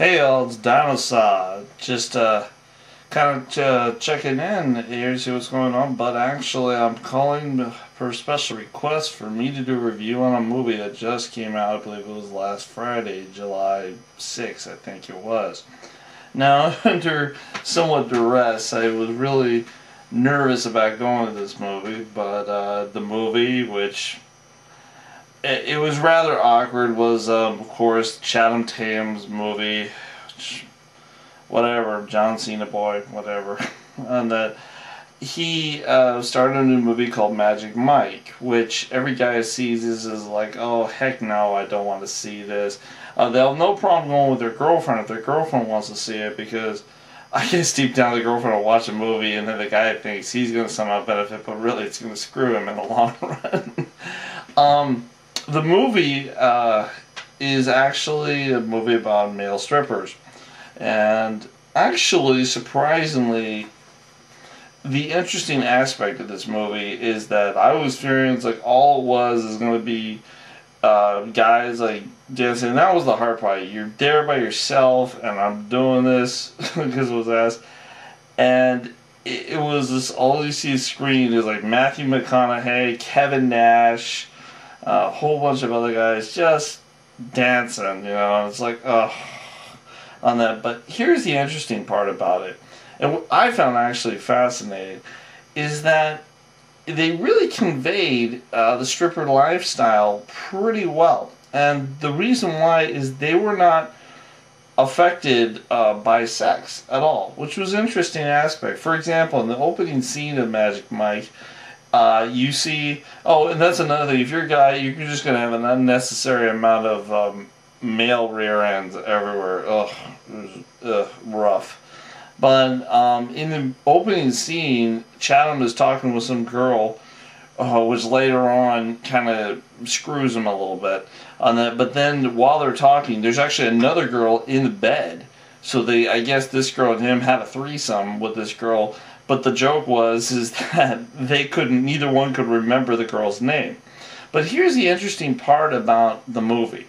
Hey all, it's Dinosa. Just kind of checking in here to see what's going on, but actually I'm calling for a special request for me to do a review on a movie that just came out. I believe it was last Friday, July 6th, I think it was. Now, under somewhat duress, I was really nervous about going to this movie, but the movie, which it was rather awkward, was of course Channing Tatum's movie, whatever, John Cena boy, whatever, and that he started a new movie called Magic Mike, which every guy sees is like, oh heck no, I don't want to see this. They'll have no problem going with their girlfriend if their girlfriend wants to see it, because I guess deep down the girlfriend will watch a movie and then the guy thinks he's going to somehow benefit, but really it's going to screw him in the long run. The movie is actually a movie about male strippers. And actually, surprisingly, the interesting aspect of this movie is that I was fearing it's like all it was is going to be guys like dancing. And that was the hard part. You're there by yourself, and I'm doing this because it was asked. And it was this, all you see screen is like Matthew McConaughey, Kevin Nash, a whole bunch of other guys just dancing, you know, and it's like, oh, on that. But here's the interesting part about it, and what I found actually fascinating, is that they really conveyed the stripper lifestyle pretty well. And the reason why is they were not affected by sex at all, which was an interesting aspect. For example, in the opening scene of Magic Mike, you see, oh, and that's another thing, if you're a guy, you're just going to have an unnecessary amount of male rear ends everywhere. Ugh, rough. But in the opening scene, Chatham is talking with some girl, which later on kind of screws him a little bit on that. But then while they're talking, there's actually another girl in the bed. So I guess this girl and him had a threesome with this girl. But the joke is that neither one could remember the girl's name. But here's the interesting part about the movie.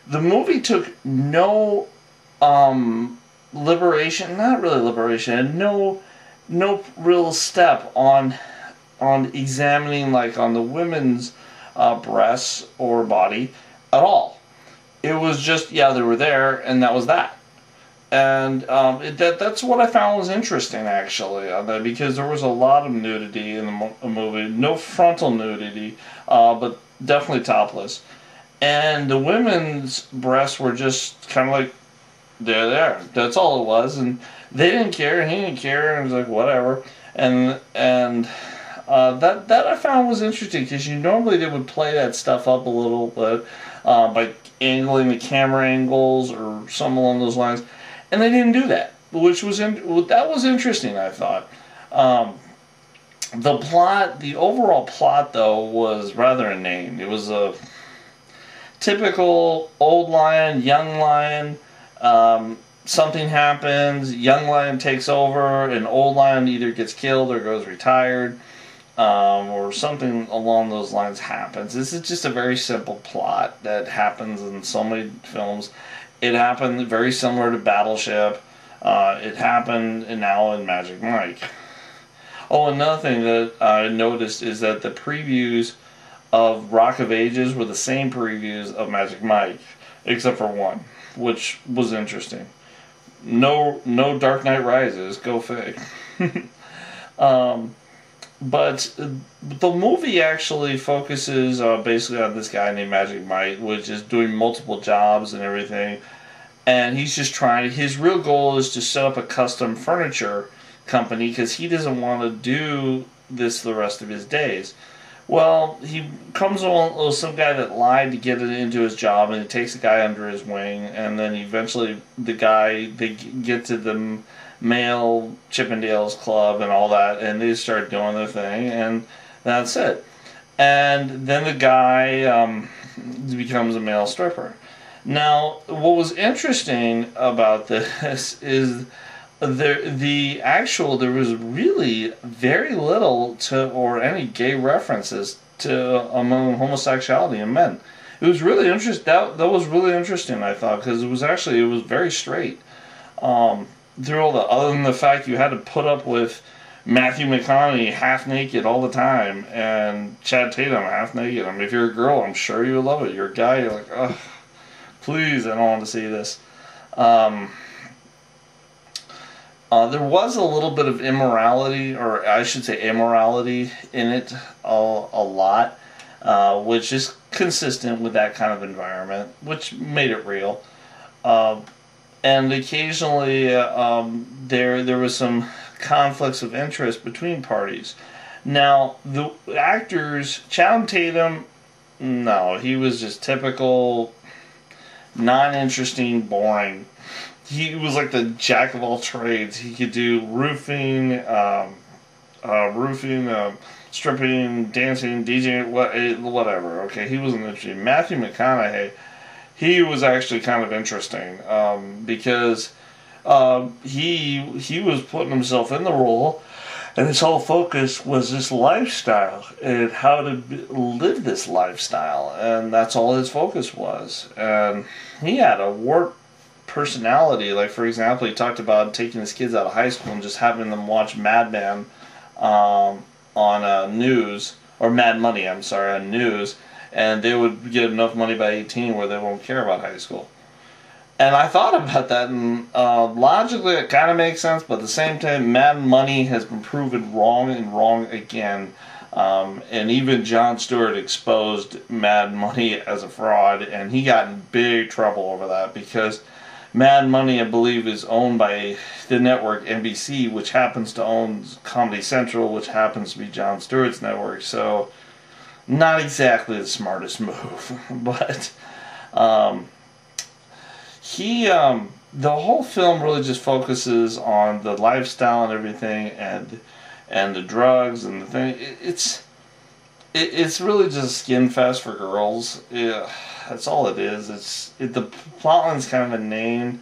The movie took no liberation, not really liberation, no real step on examining, like, on the women's breasts or body at all. It was just, yeah, they were there, and that was that. And that's what I found was interesting, actually, because there was a lot of nudity in the movie. No frontal nudity, but definitely topless. And the women's breasts were just kind of like, they're there. That's all it was. And they didn't care, and he didn't care, and it was like, whatever. And that I found was interesting, because normally they would play that stuff up a little bit by angling the camera angles or something along those lines. And they didn't do that, which was that was interesting, I thought. The overall plot, though, was rather inane. It was a typical old lion, young lion. Something happens, young lion takes over, and old lion either gets killed or goes retired, or something along those lines happens. This is just a very simple plot that happens in so many films. It happened very similar to Battleship. It happened now in Magic Mike. Oh, another thing that I noticed is that the previews of Rock of Ages were the same previews of Magic Mike, except for one, which was interesting. No Dark Knight Rises, go fig. But the movie actually focuses basically on this guy named Magic Mike, which is doing multiple jobs and everything. And he's just his real goal is to set up a custom furniture company, because he doesn't want to do this the rest of his days. Well, he comes along with some guy that lied to get it into his job, and he takes the guy under his wing, and then eventually they get to the male Chippendales Club and all that, and they start doing their thing, and that's it. And then the guy becomes a male stripper. Now, what was interesting about this is there was really very little or any gay references to among homosexuality in men. It was really interesting. That was really interesting, I thought, because it was very straight. Through all the other than the fact you had to put up with Matthew McConaughey half naked all the time and Chad Tatum half naked. I mean, if you're a girl, I'm sure you would love it. You're a guy, you're like, ugh, please, I don't want to see this. There was a little bit of immorality, or I should say immorality, in it a lot, which is consistent with that kind of environment, which made it real. And occasionally there was some conflicts of interest between parties. Now, the actors, Channing Tatum, no, he was just typical, non-interesting, boring. He was like the jack of all trades. He could do roofing, stripping, dancing, DJing, whatever. Okay, he wasn't interesting. Matthew McConaughey, he was actually kind of interesting because he was putting himself in the role, and his whole focus was this lifestyle and how to live this lifestyle, and that's all his focus was. And he had a warped personality. Like, for example, he talked about taking his kids out of high school and just having them watch MagM on news, or Mad Money, I'm sorry, on news, and they would get enough money by 18 where they won't care about high school. And I thought about that, and logically it kind of makes sense, but at the same time, Mad Money has been proven wrong and wrong again. And even Jon Stewart exposed Mad Money as a fraud, and he got in big trouble over that, because Mad Money, I believe, is owned by the network NBC, which happens to own Comedy Central, which happens to be Jon Stewart's network. So, not exactly the smartest move, but the whole film really just focuses on the lifestyle and everything, and the drugs and the thing. It's really just a skin fest for girls. Yeah, that's all it is. The plotline's kind of inane.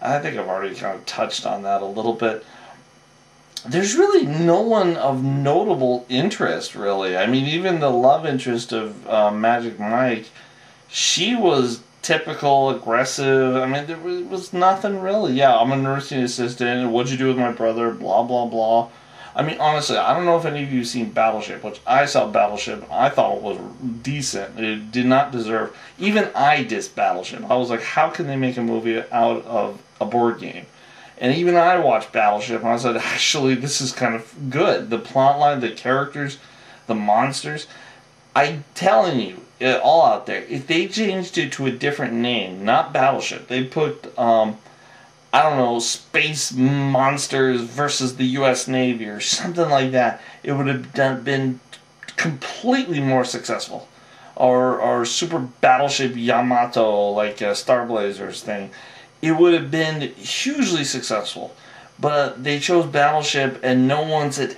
I think I've already kind of touched on that a little bit. There's really no one of notable interest, really. I mean, even the love interest of Magic Mike, she was typical, aggressive. I mean, there was nothing really. Yeah, I'm a nursing assistant. What'd you do with my brother? Blah, blah, blah. I mean, honestly, I don't know if any of you have seen Battleship, which I saw Battleship. I thought it was decent. It did not deserve... Even I dissed Battleship. I was like, how can they make a movie out of a board game? And even I watched Battleship, and I said, actually, this is kind of good. The plotline, the characters, the monsters. I'm telling you, all out there, if they changed it to a different name, not Battleship, they put... I don't know, Space Monsters versus the U.S. Navy or something like that, it would have been completely more successful. Or Super Battleship Yamato, like Star Blazers thing. It would have been hugely successful. But they chose Battleship, and no one said,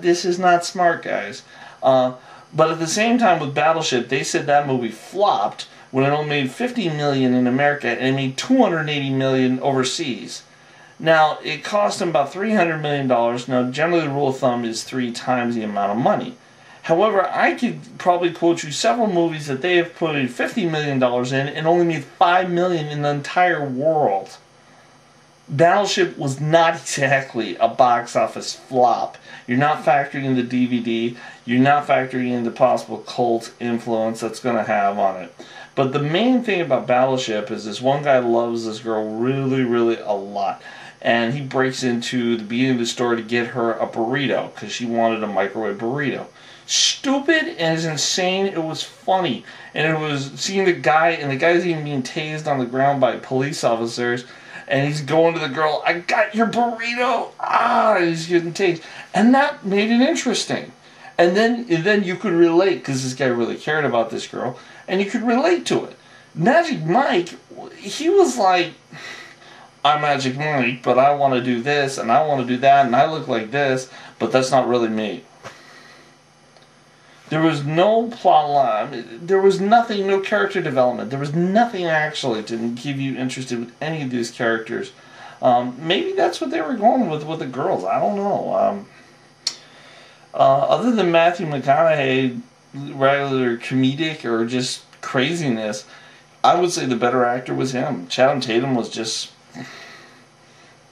this is not smart, guys. But at the same time with Battleship, they said that movie flopped, when it only made $50 million in America and it made $280 million overseas. Now, it cost them about $300 million. Now, generally the rule of thumb is 3 times the amount of money. However, I could probably quote you several movies that they have put $50 million in and only made $5 million in the entire world. Battleship was not exactly a box office flop. You're not factoring in the DVD. You're not factoring in the possible cult influence that's going to have on it. But the main thing about Battleship is this one guy loves this girl really, really a lot. And he breaks into the beginning of the story to get her a burrito because she wanted a microwave burrito. Stupid and insane. It was funny. And it was seeing the guy, and the guy's even being tased on the ground by police officers. And he's going to the girl, I got your burrito! And he's getting tased. And that made it interesting. And then you could relate, because this guy really cared about this girl, and you could relate to it. Magic Mike, he was like, I'm Magic Mike, but I want to do this, and I want to do that, and I look like this, but that's not really me. There was no plot line. There was nothing, no character development. There was nothing actually to keep you interested with any of these characters. Maybe that's what they were going with the girls. I don't know. Other than Matthew McConaughey, rather comedic or just craziness, I would say the better actor was him. Channing Tatum was just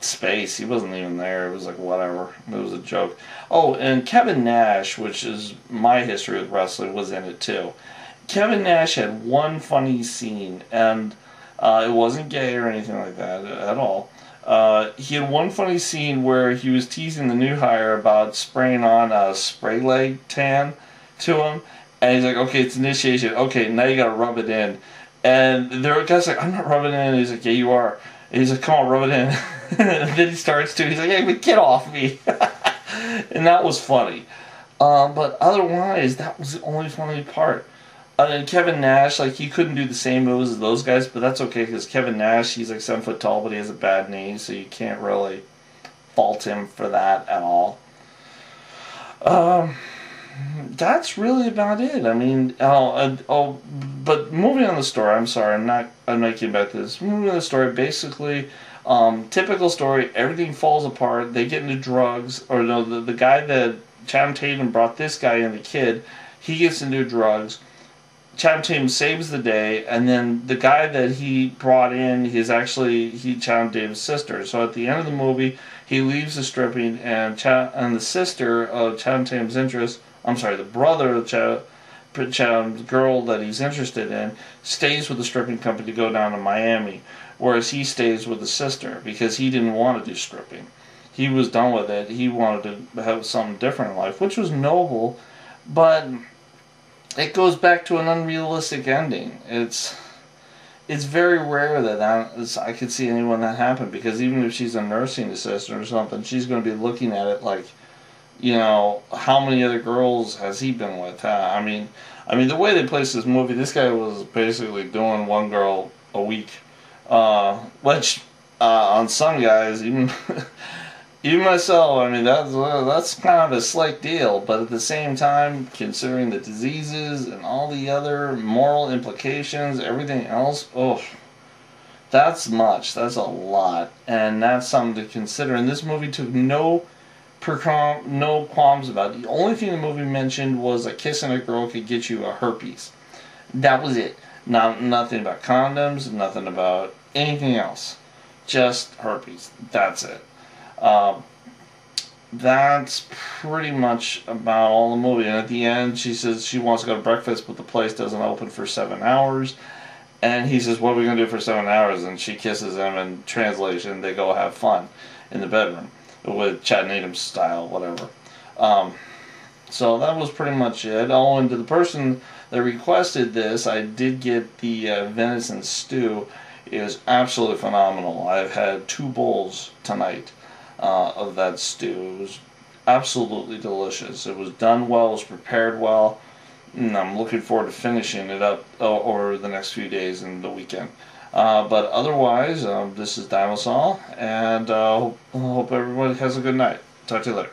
space. He wasn't even there. It was like whatever. It was a joke. Oh, and Kevin Nash, which is my history with wrestling, was in it too. Kevin Nash had one funny scene, and it wasn't gay or anything like that at all. He had one funny scene where he was teasing the new hire about spraying on a spray leg tan to him, and he's like, "Okay, it's initiation. Okay, now you gotta rub it in." And there were guys like, "I'm not rubbing it in." And he's like, "Yeah, you are." And he's like, "Come on, rub it in." And then he starts to. He's like, "Hey, but get off me!" And that was funny. But otherwise, that was the only funny part. And Kevin Nash, like, he couldn't do the same moves as those guys, but that's okay because Kevin Nash, he's like 7 foot tall, but he has a bad knee, so you can't really fault him for that at all. That's really about it. I mean, but moving on the story. I'm sorry, I'm not getting back to this. Moving on the story, basically, typical story. Everything falls apart. They get into drugs, or no, the guy that Channing Tatum brought this guy in, the kid, he gets into drugs. Channing Tatum saves the day, and then the guy that he brought in is actually Channing Tatum's sister. So at the end of the movie, he leaves the stripping, and the sister of Channing Tatum's interest, I'm sorry, the brother of Channing's girl that he's interested in, stays with the stripping company to go down to Miami, whereas he stays with the sister because he didn't want to do stripping. He was done with it. He wanted to have something different in life, which was noble, but it goes back to an unrealistic ending. It's very rare that I could see anyone that happen, because even if she's a nursing assistant or something, she's going to be looking at it like, how many other girls has he been with? I mean, the way they placed this movie, this guy was basically doing one girl a week, which on some guys, even even myself, I mean, that's kind of a slight deal, but at the same time, considering the diseases and all the other moral implications, everything else, that's much. That's a lot, and that's something to consider. And this movie took no qualms about it. The only thing the movie mentioned was a kissing a girl could get you a herpes. That was it. Nothing about condoms, nothing about anything else. Just herpes. That's it. That's pretty much about all the movie. And at the end, she says she wants to go to breakfast, but the place doesn't open for 7 hours. And he says, "What are we going to do for 7 hours?" And she kisses him, and translation, they go have fun in the bedroom with Chad Tatum style, whatever. So that was pretty much it. Oh, and to the person that requested this, I did get the venison stew. It was absolutely phenomenal. I've had 2 bowls tonight of that stew. It was absolutely delicious. It was done well, it was prepared well, and I'm looking forward to finishing it up over the next few days and the weekend. But otherwise, this is Dinosa, and hope everybody has a good night. Talk to you later.